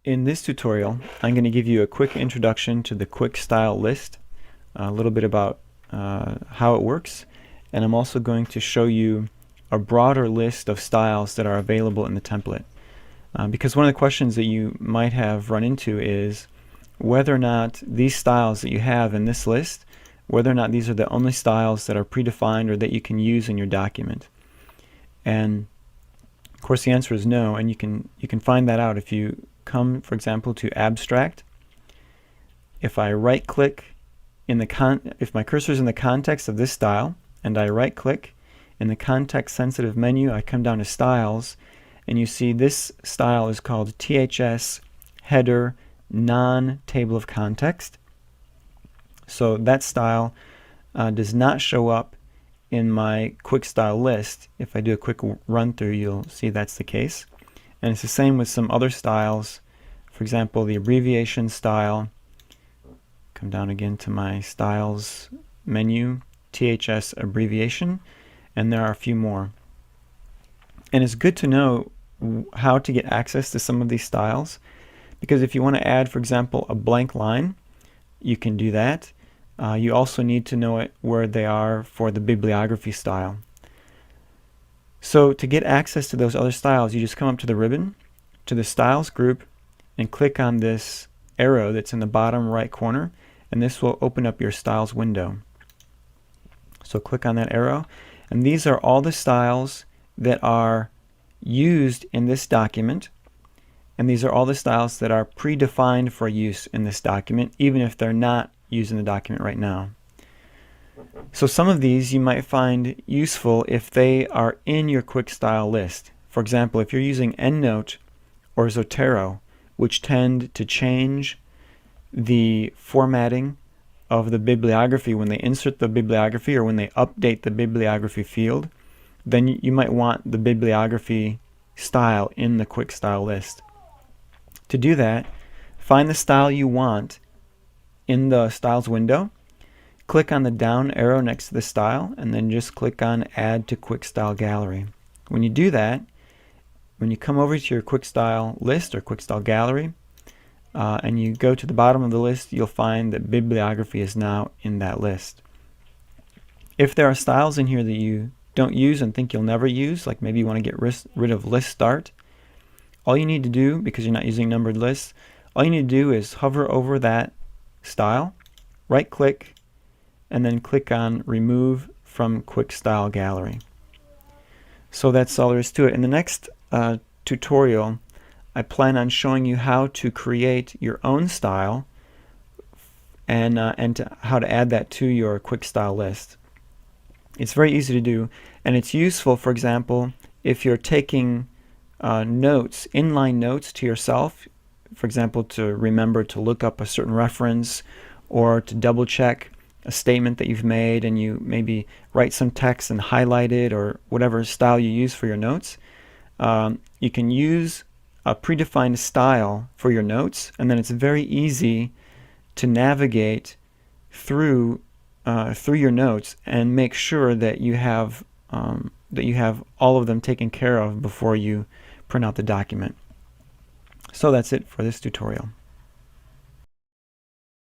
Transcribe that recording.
In this tutorial, I'm going to give you a quick introduction to the quick style list, a little bit about how it works, and I'm also going to show you a broader list of styles that are available in the template. Because one of the questions that you might have run into is whether or not these styles that you have in this list, whether or not these are the only styles that are predefined or that you can use in your document. And of course the answer is no, and you can find that out if you come, for example, to Abstract. If I right click if my cursor is in the context of this style and I right click in the context sensitive menu, I come down to Styles, and you see this style is called THS Header Non-Table of Context. So that style does not show up in my quick style list. If I do a quick run through, you'll see that's the case. And it's the same with some other styles. For example, the abbreviation style. Come down again to my styles menu, THS abbreviation, and there are a few more. And it's good to know how to get access to some of these styles, because if you want to add, for example, a blank line, you can do that. You also need to know where they are for the bibliography style. So to get access to those other styles, you just come up to the ribbon, to the Styles group, and click on this arrow that's in the bottom right corner, and this will open up your Styles window. So click on that arrow, and these are all the styles that are used in this document, and these are all the styles that are predefined for use in this document, even if they're not used in the document right now. So some of these you might find useful if they are in your quick style list. For example, if you're using EndNote or Zotero, which tend to change the formatting of the bibliography when they insert the bibliography or when they update the bibliography field, then you might want the bibliography style in the quick style list. To do that, find the style you want in the Styles window, click on the down arrow next to the style, and then just click on Add to Quick Style Gallery. When you do that, when you come over to your quick style list or quick style gallery, and you go to the bottom of the list, you'll find that bibliography is now in that list. If there are styles in here that you don't use and think you'll never use, like maybe you want to get rid of list start, all you need to do, because you're not using numbered lists, all you need to do is hover over that style, right click, and then click on Remove from Quick Style Gallery. So that's all there is to it. In the next tutorial, I plan on showing you how to create your own style and how to add that to your quick style list. It's very easy to do, and it's useful, for example, if you're taking notes, inline notes to yourself, for example, to remember to look up a certain reference or to double check a statement that you've made, and you maybe write some text and highlight it, or whatever style you use for your notes. You can use a predefined style for your notes, and then it's very easy to navigate through your notes and make sure that you have all of them taken care of before you print out the document. So that's it for this tutorial.